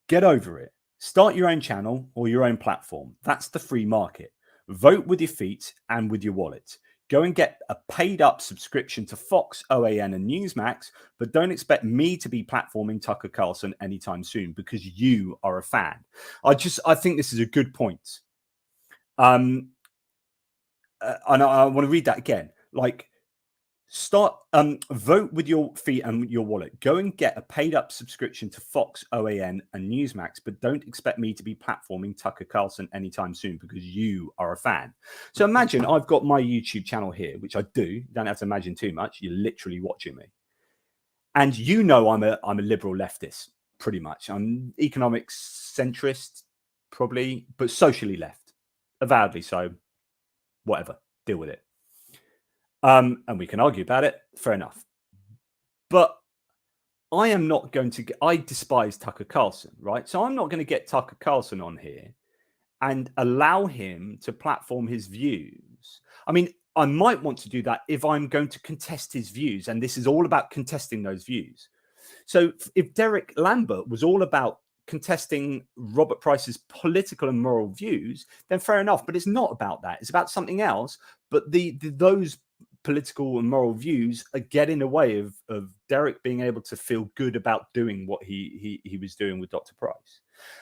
Get over it. Start your own channel or your own platform. That's the free market. Vote with your feet and with your wallet. Go and get a paid up subscription to Fox, OAN and Newsmax, but don't expect me to be platforming Tucker Carlson anytime soon because you are a fan. I think this is a good point. And I want to read that again. Like, vote with your feet and your wallet. Go and get a paid up subscription to Fox, OAN and Newsmax, but don't expect me to be platforming Tucker Carlson anytime soon because you are a fan. So imagine I've got my YouTube channel here, which I do. You don't have to imagine too much. You're literally watching me. And you know I'm a liberal leftist, pretty much. I'm economics centrist, probably, but socially left. Avowedly so. Whatever. Deal with it. And we can argue about it. Fair enough. But I am not going to I despise Tucker Carlson, right? So I'm not going to get Tucker Carlson on here and allow him to platform his views. I mean, I might want to do that if I'm going to contest his views. And this is all about contesting those views. So if Derek Lambert was all about contesting Robert Price's political and moral views, then fair enough. But it's not about that. It's about something else. But those political and moral views get in the way of Derek being able to feel good about doing what he was doing with Dr. Price.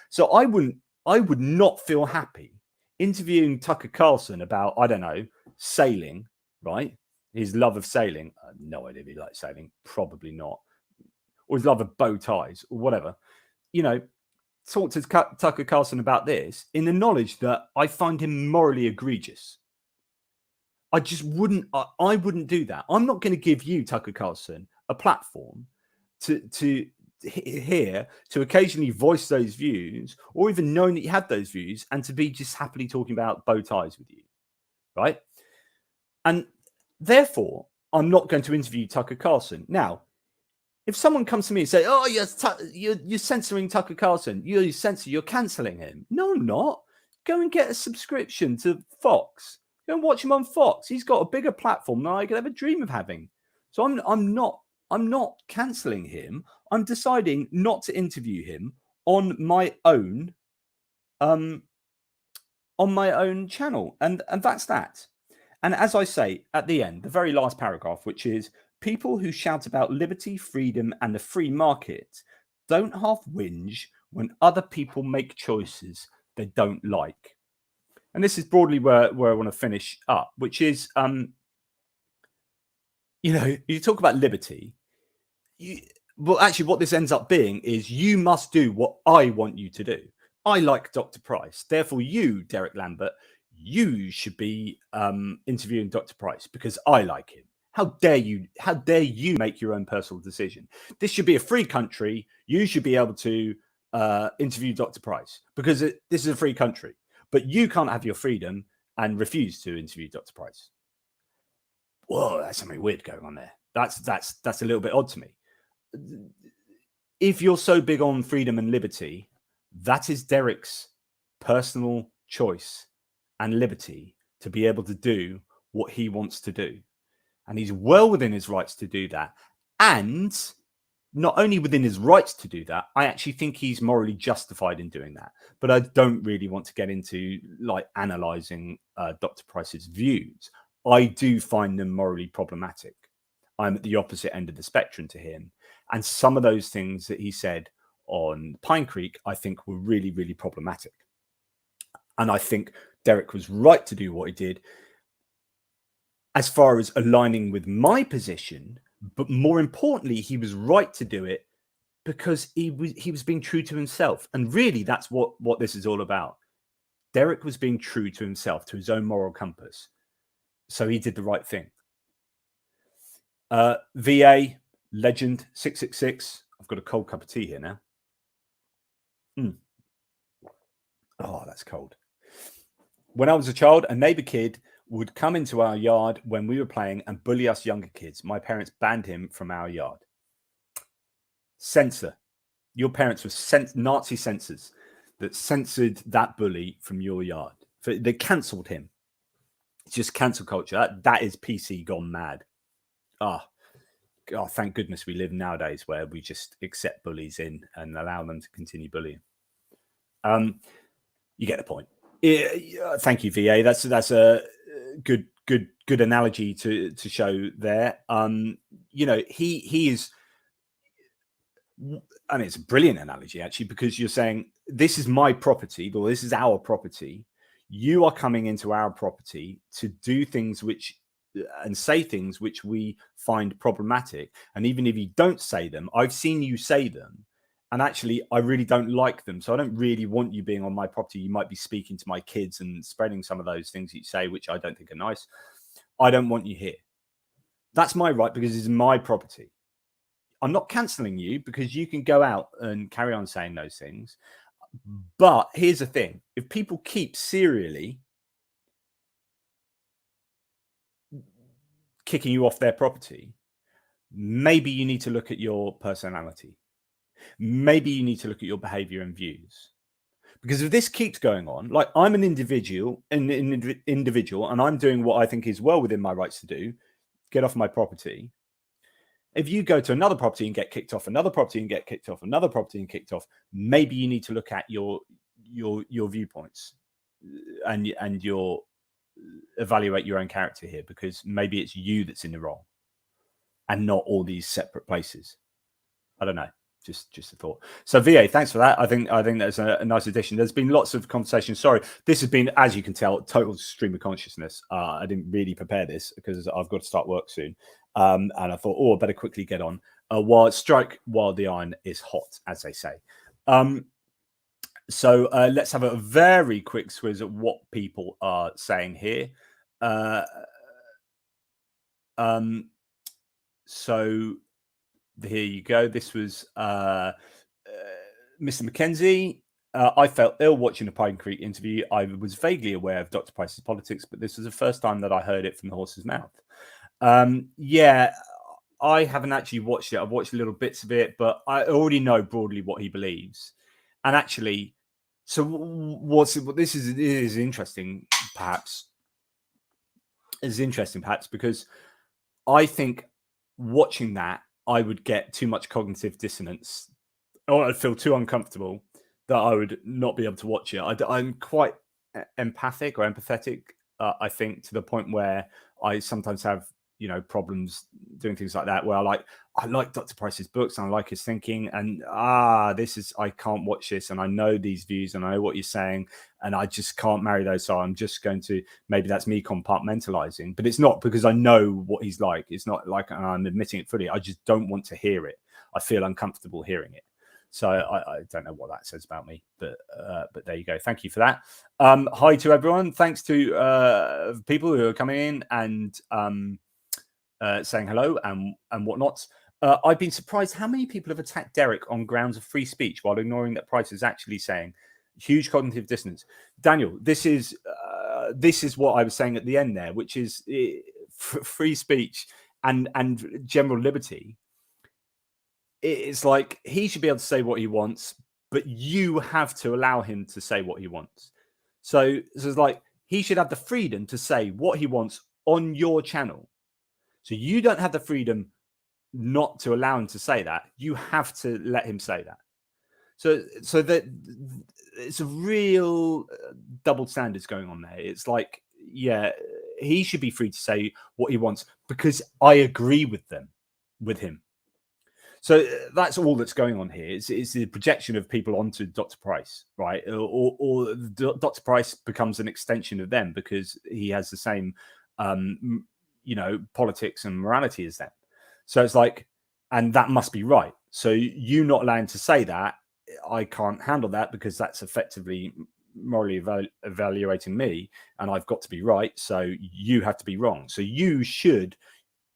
So I would not feel happy interviewing Tucker Carlson about, I don't know, sailing, right? His love of sailing. I have no idea if he likes sailing. Probably not. Or his love of bow ties or whatever. You know, talk to Tucker Carlson about this in the knowledge that I find him morally egregious. I just wouldn't. I wouldn't do that. I'm not going to give you, Tucker Carlson, a platform to hear, to occasionally voice those views, or even knowing that you have those views, and to be just happily talking about bow ties with you, right? And therefore, I'm not going to interview Tucker Carlson. Now, if someone comes to me and say, "Oh, yes, you're censoring Tucker Carlson. You're cancelling him." No, I'm not. Go and get a subscription to Fox. Go and watch him on Fox. He's got a bigger platform than I could ever dream of having. So I'm not cancelling him. I'm deciding not to interview him on my own channel. And that's that. And as I say at the end, the very last paragraph, which is, people who shout about liberty, freedom, and the free market don't half whinge when other people make choices they don't like. And this is broadly where I want to finish up, which is, you talk about liberty. Well, actually, what this ends up being is you must do what I want you to do. I like Dr. Price. Therefore, you, Derek Lambert, you should be interviewing Dr. Price because I like him. How dare you? How dare you make your own personal decision? This should be a free country. You should be able to interview Dr. Price because this is a free country. But you can't have your freedom and refuse to interview Dr. Price. Whoa, that's something weird going on there. That's a little bit odd to me. If you're so big on freedom and liberty, that is Derek's personal choice and liberty to be able to do what he wants to do. And he's well within his rights to do that. And not only within his rights to do that, I actually think he's morally justified in doing that. But I don't really want to get into like analysing Dr. Price's views. I do find them morally problematic. I'm at the opposite end of the spectrum to him. And some of those things that he said on Pine Creek, I think were really, really problematic. And I think Derek was right to do what he did as far as aligning with my position. But more importantly, he was right to do it because he was being true to himself. And really, that's what this is all about. Derek was being true to himself, to his own moral compass. So he did the right thing. VA, legend, 666. I've got a cold cup of tea here now. Oh, that's cold. When I was a child, a neighbor kid would come into our yard when we were playing and bully us younger kids. My parents banned him from our yard. Censor. Your parents were Nazi censors that censored that bully from your yard. They cancelled him. It's just cancel culture. That is PC gone mad. Oh, thank goodness we live nowadays where we just accept bullies in and allow them to continue bullying. You get the point. Thank you, VA. That's a good analogy to show there. You know, he is. I mean, it's a brilliant analogy actually, because you're saying this is my property, or this is our property. You are coming into our property to do things and say things which we find problematic. And even if you don't say them, I've seen you say them. And actually, I really don't like them. So I don't really want you being on my property. You might be speaking to my kids and spreading some of those things you say, which I don't think are nice. I don't want you here. That's my right because it's my property. I'm not cancelling you because you can go out and carry on saying those things. But here's the thing. If people keep serially kicking you off their property, maybe you need to look at your personality. Maybe you need to look at your behavior and views. Because if this keeps going on, like I'm an individual and I'm doing what I think is well within my rights to do, get off my property. If you go to another property and get kicked off, another property and get kicked off, another property and kicked off, maybe you need to look at your viewpoints and your evaluate your own character here, because maybe it's you that's in the wrong and not all these separate places. I don't know. Just a thought. So VA, thanks for that. I think that's a nice addition. There's been lots of conversation. Sorry, this has been, as you can tell, total stream of consciousness. I didn't really prepare this because I've got to start work soon. And I thought, I better quickly get on. Strike while the iron is hot, as they say. So let's have a very quick swizz at what people are saying here. So here you go. This was Mr. McKenzie. I felt ill watching the Pine Creek interview. I was vaguely aware of Dr. Price's politics, but this was the first time that I heard it from the horse's mouth. Yeah, I haven't actually watched it. I've watched little bits of it, but I already know broadly what he believes. And actually, so this is interesting, perhaps. It's interesting, perhaps, because I think watching that, I would get too much cognitive dissonance, or I'd feel too uncomfortable that I would not be able to watch it. I'm quite empathic or empathetic, I think, to the point where I sometimes have, problems doing things like that, where I like Dr. Price's books and I like his thinking, and I can't watch this, and I know these views and I know what you're saying, and I just can't marry those. So I'm just going to, maybe that's me compartmentalizing, but it's not because I know what he's like. It's not like I'm admitting it fully. I just don't want to hear it. I feel uncomfortable hearing it. So I don't know what that says about me, but there you go. Thank you for that. Hi to everyone. Thanks to people who are coming in and saying hello and whatnot. I've been surprised how many people have attacked Derek on grounds of free speech while ignoring that Price is actually saying huge cognitive dissonance. Daniel, this is what I was saying at the end there, which is free speech and general liberty. It's like he should be able to say what he wants, but you have to allow him to say what he wants. So it's like he should have the freedom to say what he wants on your channel. So you don't have the freedom not to allow him to say that. You have to let him say that. So that it's a real double standards going on there. It's like, yeah, he should be free to say what he wants because I agree with him. So that's all that's going on here. It's the projection of people onto Dr. Price, right? Or Dr. Price becomes an extension of them because he has the same, politics and morality as them. So it's like, and that must be right. So you not allowing to say that, I can't handle that because that's effectively morally evaluating me, and I've got to be right. So you have to be wrong. So you should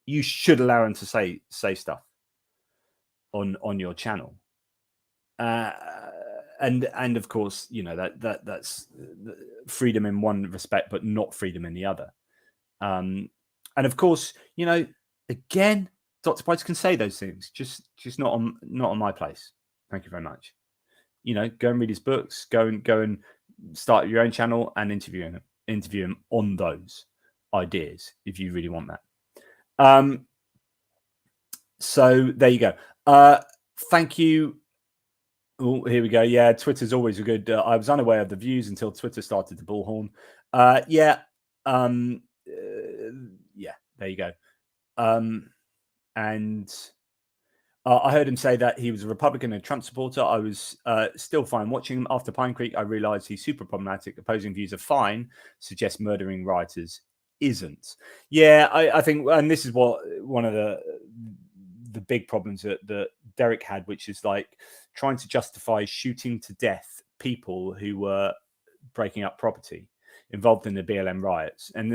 allow him to say stuff on your channel, and of course, that's freedom in one respect, but not freedom in the other. And of course, again, Dr. Price can say those things, just not on my place. Thank you very much. Go and read his books. Go and start your own channel and interview him on those ideas if you really want that. So there you go. Thank you. Oh, here we go. Yeah, Twitter's always a good. I was unaware of the views until Twitter started to bullhorn. Yeah. Yeah. There you go. And I heard him say that he was a Republican and Trump supporter. I was still fine watching him. After Pine Creek, I realized he's super problematic. Opposing views are fine. Suggests murdering rioters isn't. Yeah, I think, and this is what one of the big problems that Derek had, which is like trying to justify shooting to death people who were breaking up property involved in the BLM riots. And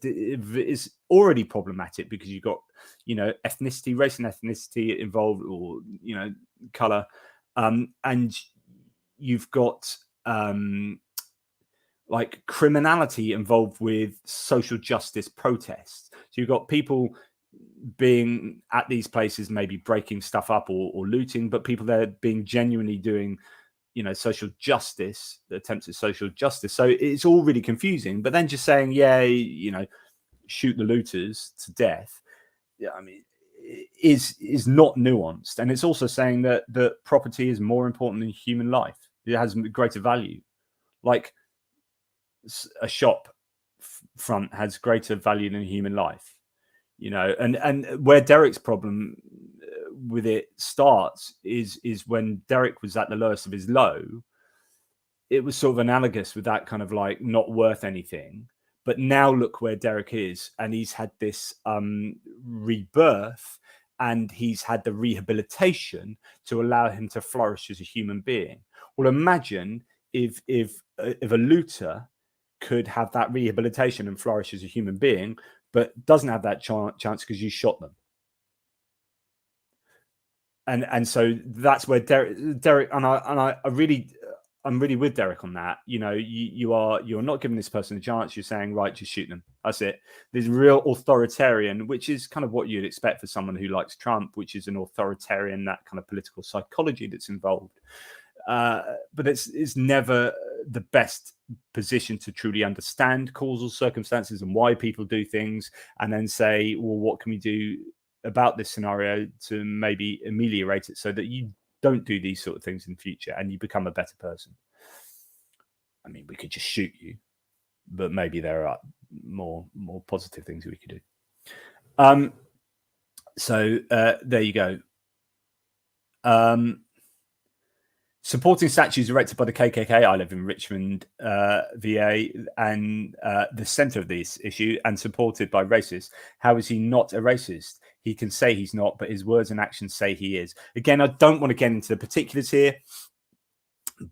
is already problematic because you've got, ethnicity, race and ethnicity involved, or, color. And you've got like criminality involved with social justice protests. So you've got people being at these places, maybe breaking stuff up or looting, but people there being genuinely doing, social justice, attempts at social justice. So it's all really confusing. But then just saying, yeah, shoot the looters to death, yeah, I mean, is not nuanced. And it's also saying that property is more important than human life. It has greater value. Like a shop front has greater value than human life. And where Derek's problem with it starts is when Derek was at the lowest of his low. It was sort of analogous with that kind of like not worth anything. But now look where Derek is, and he's had this rebirth, and he's had the rehabilitation to allow him to flourish as a human being. Well, imagine if a looter could have that rehabilitation and flourish as a human being, but doesn't have that chance because you shot them. And so that's where Derek and I'm really with Derek on that. You're not giving this person a chance. You're saying, right, just shoot them. That's it. There's real authoritarian, which is kind of what you'd expect for someone who likes Trump, which is an authoritarian, that kind of political psychology that's involved. But it's never the best position to truly understand causal circumstances and why people do things, and then say, well, what can we do about this scenario to maybe ameliorate it so that you don't do these sort of things in the future and you become a better person. I mean, we could just shoot you, but maybe there are more positive things we could do. So there you go. Supporting statues erected by the KKK. I live in Richmond, VA, and the center of this issue, and supported by racists. How is he not a racist? He can say he's not, but his words and actions say he is. Again, I don't want to get into the particulars here,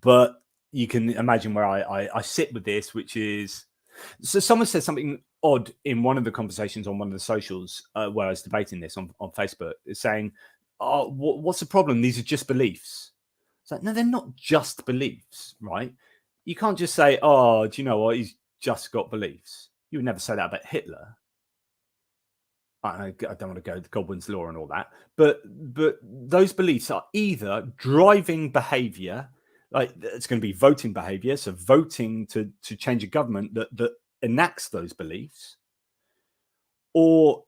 but you can imagine where I sit with this, which is, so someone said something odd in one of the conversations on one of the socials where I was debating this on Facebook, saying, oh, what's the problem? These are just beliefs. It's like, no, they're not just beliefs, right? You can't just say, oh, do you know what? He's just got beliefs. You would never say that about Hitler. I don't want to go to Godwin's law and all that, but those beliefs are either driving behavior, like it's going to be voting behavior, so voting to change a government that enacts those beliefs, or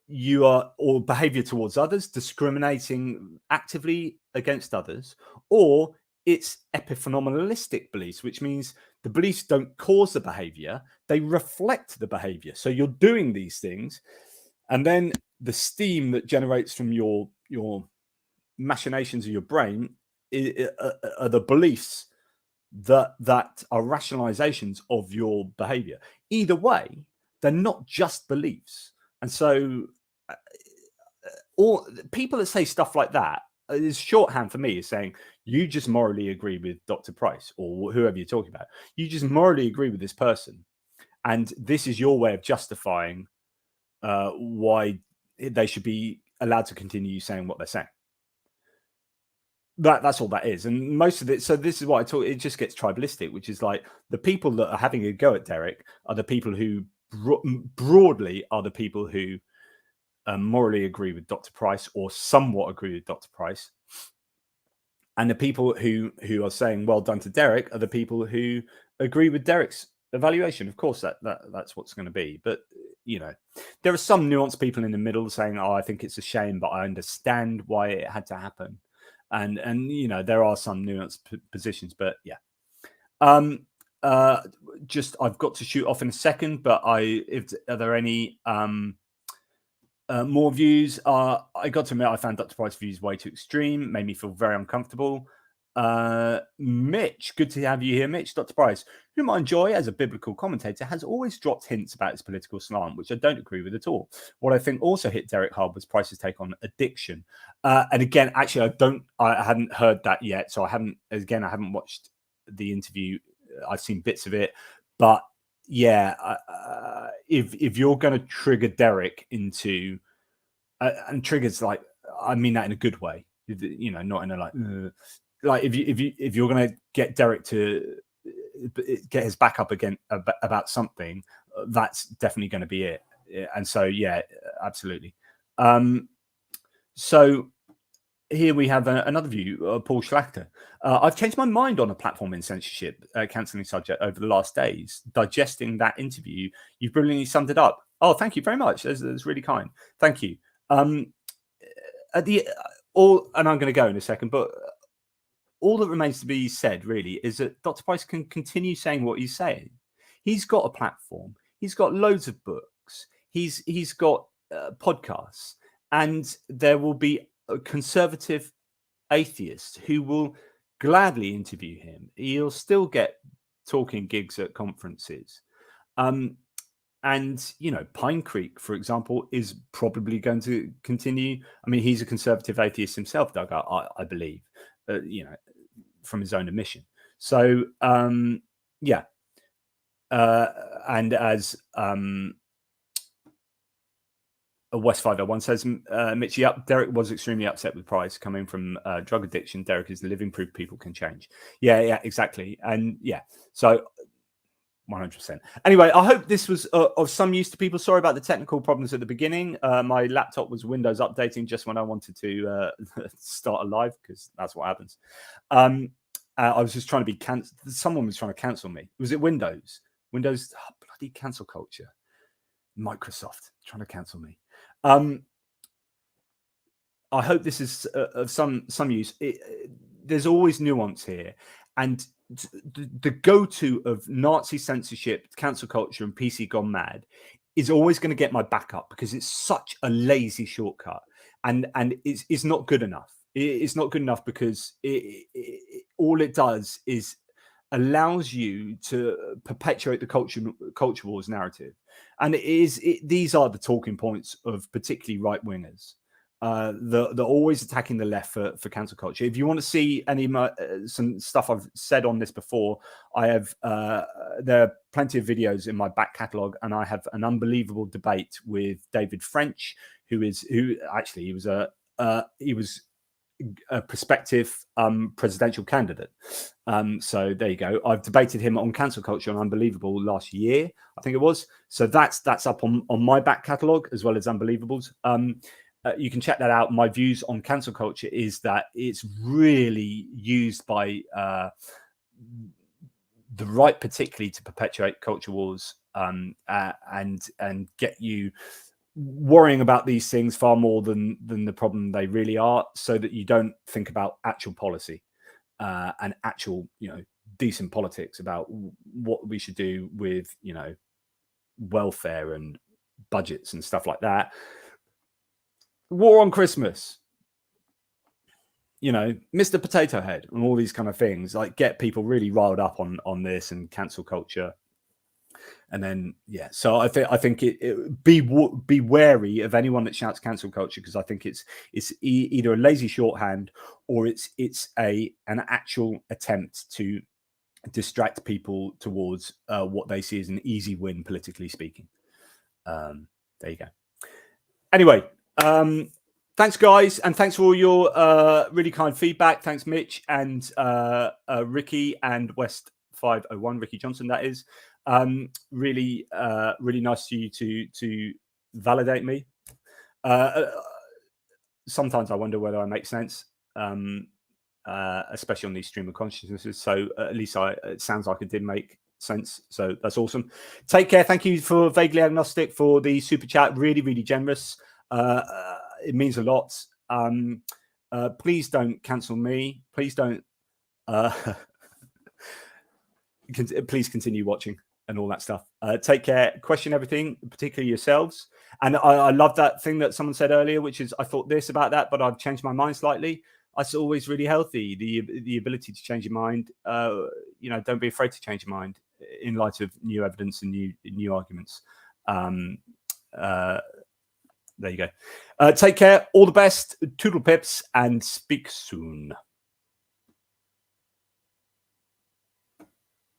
behavior towards others, discriminating actively against others, or it's epiphenomenalistic beliefs, which means the beliefs don't cause the behavior, they reflect the behavior. So you're doing these things, and then the steam that generates from your machinations of your brain are the beliefs that are rationalizations of your behavior. Either way, they're not just beliefs. And so all people that say stuff like that is shorthand for me, is saying you just morally agree with Dr. Price or whoever you're talking about. You just morally agree with this person, and this is your way of justifying why they should be allowed to continue saying what they're saying. That's all that is. And most of it, so this is what I talk, it just gets tribalistic, which is like the people that are having a go at Derek are the people who broadly are the people who morally agree with Dr. Price or somewhat agree with Dr. Price. And the people who are saying well done to Derek are the people who agree with Derek's evaluation. Of course, that's what's going to be. But you know, there are some nuanced people in the middle saying, oh, I think it's a shame, but I understand why it had to happen. And you know, there are some nuanced positions, but yeah. Just I've got to shoot off in a second, but are there any more views? I got to admit, I found Dr. Price's views way too extreme, made me feel very uncomfortable. Mitch, good to have you here, Mitch. Dr. Price, whom I enjoy as a biblical commentator, has always dropped hints about his political slant, which I don't agree with at all. What I think also hit Derek hard was Price's take on addiction. And again, actually, I hadn't heard that yet, so I haven't watched the interview. I've seen bits of it, but yeah, if you're going to trigger Derek into and triggers, like, I mean that in a good way, you know, not in a like if you're going to get Derek to get his back up again about something, that's definitely going to be it. And so yeah, absolutely. So here we have another view, Paul Schlachter. I've changed my mind on a platform in censorship cancelling subject over the last days. Digesting that interview, you've brilliantly summed it up. Oh, thank you very much. That's really kind. Thank you. And I'm going to go in a second, but all that remains to be said really is that Dr. Price can continue saying what he's saying. He's got a platform. He's got loads of books. He's got podcasts, and there will be conservative atheists who will gladly interview him. He'll still get talking gigs at conferences. And, you know, Pine Creek, for example, is probably going to continue. I mean, he's a conservative atheist himself, Doug, I believe, you know, from his own admission. So, yeah. And as West 501 says, Mitchie up, Derek was extremely upset with Price coming from drug addiction. Derek is the living proof people can change. Yeah, exactly. And yeah, so 100%. Anyway, I hope this was of some use to people. Sorry about the technical problems at the beginning. My laptop was Windows updating just when I wanted to start a live, because that's what happens. I was just trying to be someone was trying to cancel me. Was it Windows? Windows, bloody cancel culture. Microsoft trying to cancel me. I hope this is of some use. There's always nuance here, and the go-to of Nazi censorship, cancel culture, and PC gone mad is always going to get my back up, because it's such a lazy shortcut, and it's not good enough. It's not good enough because all it does is allows you to perpetuate the culture wars narrative. And these are the talking points of particularly right wingers. They're always attacking the left for cancel culture. If you want to see some stuff I've said on this before, I have there are plenty of videos in my back catalogue, and I have an unbelievable debate with David French, who actually he was a prospective presidential candidate. So there you go. I've debated him on cancel culture on Unbelievable last year, I think it was. So that's up on my back catalogue, as well as Unbelievables. You can check that out. My views on cancel culture is that it's really used by the right, particularly to perpetuate culture wars and get you worrying about these things far more than the problem they really are, so that you don't think about actual policy and actual, decent politics about what we should do with, welfare and budgets and stuff like that. War on Christmas, Mr. Potato Head and all these kind of things, like, get people really riled up on this and cancel culture. And then, so I think be wary of anyone that shouts cancel culture, because I think it's either a lazy shorthand or it's an actual attempt to distract people towards what they see as an easy win, politically speaking. There you go. Anyway, thanks, guys, and thanks for all your really kind feedback. Thanks, Mitch and Ricky and West 501, Ricky Johnson, that is. Really nice to you to validate me. Sometimes I wonder whether I make sense, especially on these stream of consciousnesses. So at least it sounds like it did make sense. So that's awesome. Take care. Thank you for Vaguely Agnostic for the super chat. Really, really generous. It means a lot. Please don't cancel me. Please don't. Please continue watching and all that stuff. Take care. Question everything, particularly yourselves. And I love that thing that someone said earlier, which is, I thought this about that, but I've changed my mind slightly. That's always really healthy. The ability to change your mind. Don't be afraid to change your mind in light of new evidence and new arguments. There you go. Take care. All the best. Toodle pips, and speak soon.